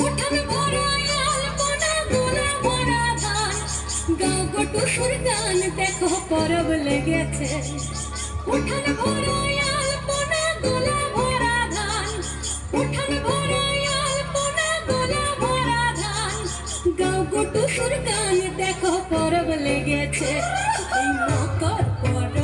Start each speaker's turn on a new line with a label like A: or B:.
A: উঠান ভরা আলপনা গোলা ভরা ধান, গাও গো টুসুর গান দেখো পরব লেগেছে। উঠান ভরা আলপনা গোলা ভরা ধান, উঠান ভরা আলপনা গোলা ভরা ধান, গাও গো টুসুর গান দেখো পরব লেগেছে। এই মকর পরব